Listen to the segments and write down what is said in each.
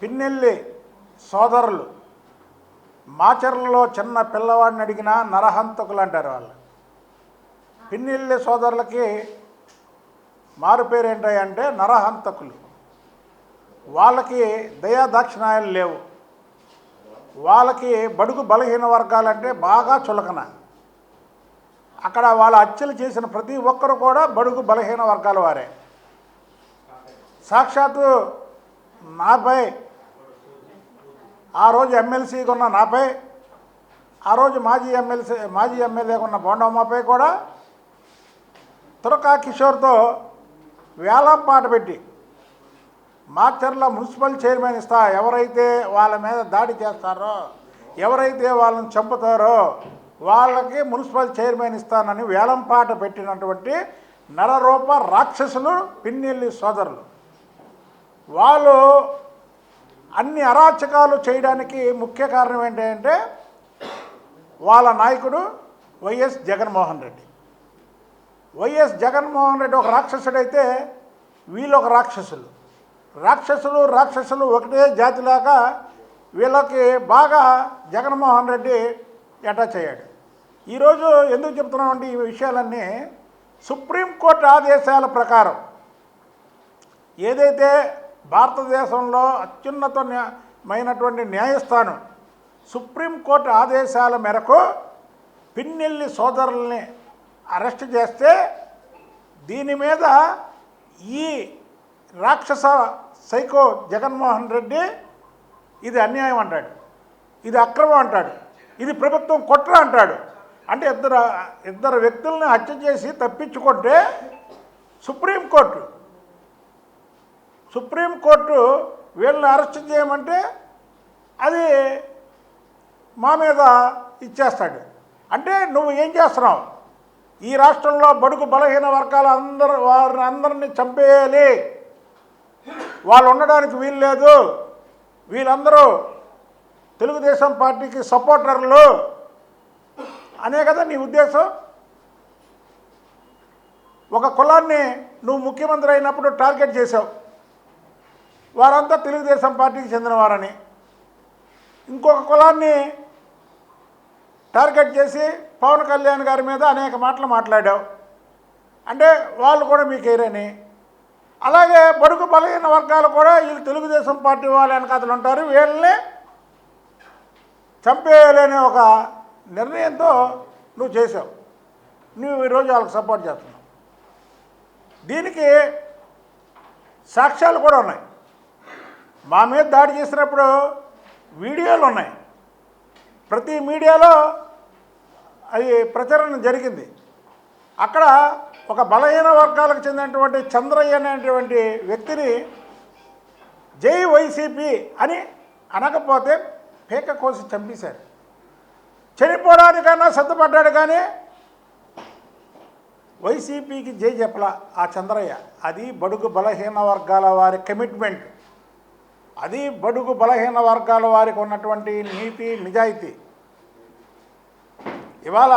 పిన్నెల్లి సోదరులు మాచర్లలో చిన్న పిల్లవాడిని అడిగినా నరహంతకులు అంటారు వాళ్ళు. పిన్నెల్లి సోదరులకి మారు పేరు ఏంటంటే నరహంతకులు. వాళ్ళకి దయాదాక్షిణాయాలు లేవు. వాళ్ళకి బడుగు బలహీన వర్గాలంటే బాగా చులకన. అక్కడ వాళ్ళ హత్యలు చేసిన ప్రతి ఒక్కరు కూడా బడుగు బలహీన వర్గాల వారే. సాక్షాత్తు నాపై ఆ రోజు ఎమ్మెల్సీగా ఉన్న నాపై, ఆ రోజు మాజీ ఎమ్మెల్యేగా ఉన్న బోండమ్మపై కూడా తురకా కిషోర్తో వేలం పాట పెట్టి మాచర్ల మున్సిపల్ చైర్మన్ ఇస్తా, ఎవరైతే వాళ్ళ మీద దాడి చేస్తారో, ఎవరైతే వాళ్ళని చంపుతారో వాళ్ళకి మున్సిపల్ చైర్మన్ ఇస్తానని వేలం పాట పెట్టినటువంటి నరరూప రాక్షసులు పిన్నెల్లి సోదరులు. వాళ్ళు అన్ని అరాచకాలు చేయడానికి ముఖ్య కారణం ఏంటంటే వాళ్ళ నాయకుడు వైఎస్ జగన్మోహన్ రెడ్డి. వైఎస్ జగన్మోహన్ రెడ్డి ఒక రాక్షసుడైతే వీళ్ళు ఒక రాక్షసులు ఒకటే జాతిలాగా వీళ్ళకి బాగా జగన్మోహన్ రెడ్డి అటాచ్ అయ్యాడు. ఈరోజు ఎందుకు చెప్తున్నామంటే ఈ విషయాలన్నీ సుప్రీంకోర్టు ఆదేశాల ప్రకారం ఏదైతే భారతదేశంలో అత్యున్నతమైనటువంటి న్యాయస్థానం సుప్రీంకోర్టు ఆదేశాల మేరకు పిన్నెల్లి సోదరుల్ని అరెస్ట్ చేస్తే దీని మీద ఈ రాక్షస సైకో జగన్మోహన్ రెడ్డి ఇది అన్యాయం అంటాడు, ఇది అక్రమం అంటాడు, ఇది ప్రభుత్వం కుట్ర అంటాడు. అంటే ఇద్దరు వ్యక్తుల్ని హత్య చేసి తప్పించుకుంటే సుప్రీంకోర్టు వీళ్ళని అరెస్ట్ చేయమంటే అది మా మీద ఇచ్చేస్తాడు. అంటే నువ్వు ఏం చేస్తున్నావు? ఈ రాష్ట్రంలో బడుగు బలహీన వర్గాల వారిని అందరినీ చంపేయాలి, వాళ్ళు ఉండడానికి వీలు లేదు, వీళ్ళందరూ తెలుగుదేశం పార్టీకి సపోర్టర్లు అనే కదా నీ ఉద్దేశం. ఒక కులాన్ని నువ్వు ముఖ్యమంత్రి అయినప్పుడు టార్గెట్ చేసావు, వారంతా తెలుగుదేశం పార్టీకి చెందినవారని. ఇంకొక కులాన్ని టార్గెట్ చేసి పవన్ కళ్యాణ్ గారి మీద అనేక మాటలు మాట్లాడావు, అంటే వాళ్ళు కూడా మీకు ఏరని. అలాగే బడుగు బలహీన వర్గాలు కూడా వీళ్ళు తెలుగుదేశం పార్టీ వాళ్ళు వెనకాతలు ఉంటారు, వీళ్ళని చంపేయాలనే ఒక నిర్ణయంతో నువ్వు చేసావు. నువ్వు ఈరోజు వాళ్ళకి సపోర్ట్ చేస్తున్నావు. దీనికి సాక్ష్యాలు కూడా ఉన్నాయి. మా మీద దాడి చేసినప్పుడు వీడియోలు ఉన్నాయి, ప్రతి మీడియాలో అది ప్రచారం జరిగింది. అక్కడ ఒక బలహీన వర్గాలకు చెందినటువంటి చంద్రయ్య అనేటువంటి వ్యక్తిని జై వైసీపీ అని అనకపోతే పేక కోసి చంపేశారు. చనిపోవడానికన్నా సిద్ధపడ్డాడు, కానీ వైసీపీకి జై చెప్పలా ఆ చంద్రయ్య. అది బడుగు బలహీన వర్గాల వారి కమిట్మెంట్, అది బడుగు బలహీన వర్గాల వారికి ఉన్నటువంటి నీతి నిజాయితీ. ఇవాళ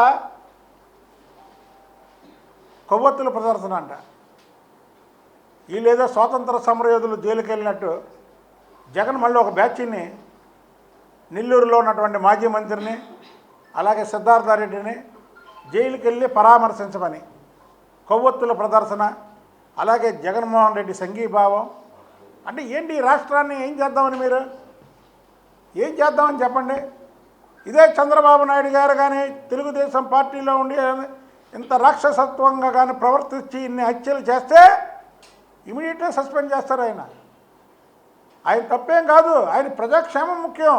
కొవ్వొత్తుల ప్రదర్శన అంట. వీళ్ళేదో స్వాతంత్ర సమరయోధులు జైలుకి వెళ్ళినట్టు జగన్ మళ్ళీ ఒక బ్యాచ్ని నెల్లూరులో ఉన్నటువంటి మాజీ మంత్రిని అలాగే సిద్ధార్థారెడ్డిని జైలుకి వెళ్ళి పరామర్శించమని కొవ్వొత్తుల ప్రదర్శన, అలాగే జగన్మోహన్ రెడ్డి సంఘీభావం. అంటే ఏంటి ఈ రాష్ట్రాన్ని ఏం చేద్దామని మీరు ఏం చేద్దామని చెప్పండి. ఇదే చంద్రబాబు నాయుడు గారు కానీ తెలుగుదేశం పార్టీలో ఉండి ఇంత రాక్షసత్వంగా కానీ ప్రవర్తించి ఇన్ని హత్యలు చేస్తే ఇమీడియట్గా సస్పెండ్ చేస్తారు. ఆయన తప్పేం కాదు, ఆయన ప్రజాక్షేమం ముఖ్యం.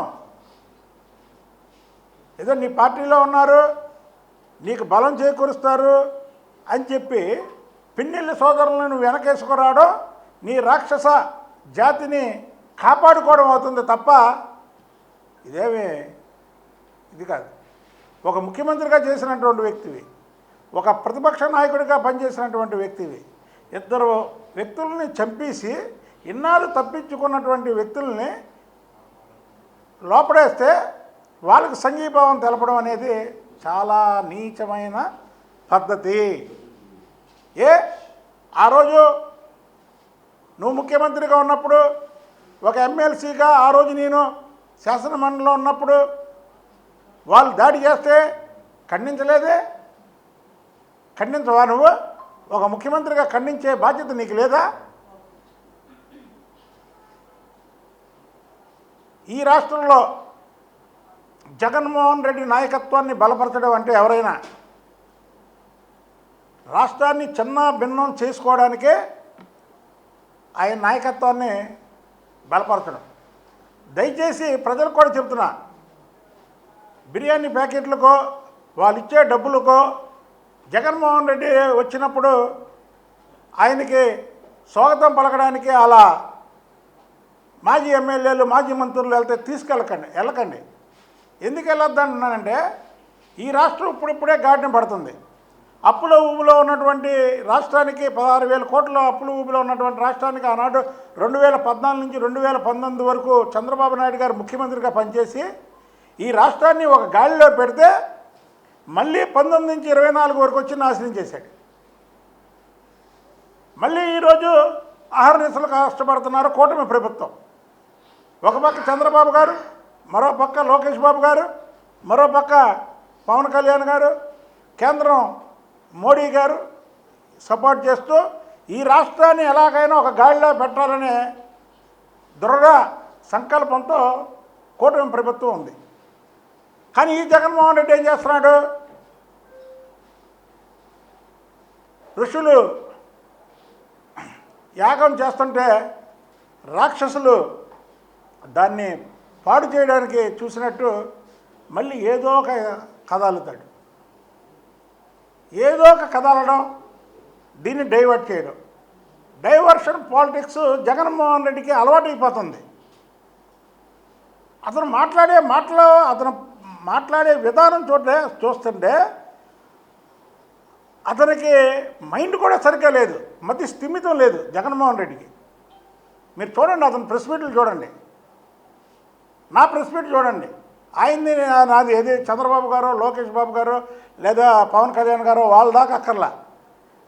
ఏదో నీ పార్టీలో ఉన్నారు, నీకు బలం చేకూరుస్తారు అని చెప్పి పిన్నెల్లి సోదరులను నువ్వు వెనకేసుకురావడం నీ రాక్షస జాతిని కాపాడుకోవడం అవుతుంది తప్ప ఇది కాదు. ఒక ముఖ్యమంత్రిగా చేసినటువంటి వ్యక్తివి, ఒక ప్రతిపక్ష నాయకుడిగా పనిచేసినటువంటి వ్యక్తివి, ఇద్దరు వ్యక్తుల్ని చంపేసి ఇన్నాళ్ళు తప్పించుకున్నటువంటి వ్యక్తుల్ని లోపడేస్తే వాళ్ళకి సంఘీభావం తెలపడం అనేది చాలా నీచమైన పద్ధతి. ఆ రోజు నువ్వు ముఖ్యమంత్రిగా ఉన్నప్పుడు ఒక ఎమ్మెల్సీగా ఆ రోజు నేను శాసనమండలిలో ఉన్నప్పుడు వాళ్ళు దాడి చేస్తే ఖండించలేదే? ఖండించవా నువ్వు? ఒక ముఖ్యమంత్రిగా ఖండించే బాధ్యత నీకు లేదా? ఈ రాష్ట్రంలో జగన్మోహన్ రెడ్డి నాయకత్వాన్ని బలపరచడం అంటే ఎవరైనా రాష్ట్రాన్ని చిన్న భిన్నం చేసుకోవడానికే ఆయన నాయకత్వాన్ని బలపరచడం. దయచేసి ప్రజలకు కూడా చెప్తున్నా, బిర్యానీ ప్యాకెట్లకో వాళ్ళు ఇచ్చే డబ్బులకో జగన్మోహన్ రెడ్డి వచ్చినప్పుడు ఆయనకి స్వాగతం పలకడానికి అలా మాజీ ఎమ్మెల్యేలు మాజీ మంత్రులు వెళ్తే వెళ్ళకండి. ఎందుకు వెళ్ళొద్దంటున్నానంటే ఈ రాష్ట్రం ఇప్పుడిప్పుడే గాడిన పడుతుంది. అప్పుల ఊబిలో ఉన్నటువంటి రాష్ట్రానికి 16,000 కోట్ల అప్పుల ఊబిలో ఉన్నటువంటి రాష్ట్రానికి ఆనాడు 2014 నుంచి 2019 వరకు చంద్రబాబు నాయుడు గారు ముఖ్యమంత్రిగా పనిచేసి ఈ రాష్ట్రాన్ని ఒక గాలిలో పెడితే మళ్ళీ 19 నుంచి 24 వరకు వచ్చి నాశనం చేశాడు. మళ్ళీ ఈరోజు అహర్నిశలు కష్టపడుతున్నారు కూటమి ప్రభుత్వం. ఒక పక్క చంద్రబాబు గారు, మరో పక్క లోకేష్ బాబు గారు, మరో పక్క పవన్ కళ్యాణ్ గారు, కేంద్రం మోడీ గారు సపోర్ట్ చేస్తూ ఈ రాష్ట్రాన్ని ఎలాగైనా ఒక గాడిలో పెట్టాలనే దృఢ సంకల్పంతో కూటమి ప్రభుత్వం ఉంది. కానీ ఈ జగన్మోహన్ రెడ్డి ఏం చేస్తున్నాడు? ఋషులు యాగం చేస్తుంటే రాక్షసులు దాన్ని పాడు చేయడానికి చూసినట్టు మళ్ళీ ఏదో ఒక కథ అల్లుతాడు. ఏదో ఒక కథ అల్లడం, దీన్ని డైవర్ట్ చేయడం. డైవర్షన్ పాలిటిక్స్ జగన్మోహన్ రెడ్డికి అలవాటైపోతుంది. అతను మాట్లాడే విధానం చూస్తుంటే అతనికి మైండ్ కూడా సరిగ్గా లేదు, మతి స్థిమితం లేదు జగన్మోహన్ రెడ్డికి. మీరు చూడండి, అతను ప్రెస్ మీట్లు చూడండి, నా ప్రెస్ మీట్ చూడండి, ఆయన్ని నాది ఏది చంద్రబాబు గారు, లోకేష్ బాబు గారు లేదా పవన్ కళ్యాణ్ గారు వాళ్ళ దాకా అక్కర్లా.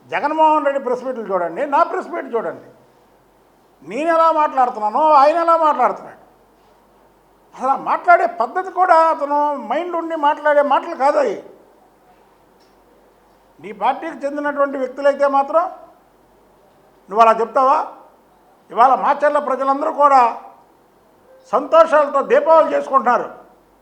జగన్మోహన్ రెడ్డి ప్రెస్ మీట్లు చూడండి, నా ప్రెస్ మీట్ చూడండి. నేను ఎలా మాట్లాడుతున్నానో ఆయన ఎలా మాట్లాడుతున్నాడు. అసలు మాట్లాడే పద్ధతి కూడా అతను మైండ్ ఉండి మాట్లాడే మాటలు కాదు అవి. నీ పార్టీకి చెందినటువంటి వ్యక్తులైతే మాత్రం నువ్వు అలా చెప్తావా? ఇవాళ మాచర్ల ప్రజలందరూ కూడా సంతోషాలతో దీపావళి చేసుకుంటున్నారు.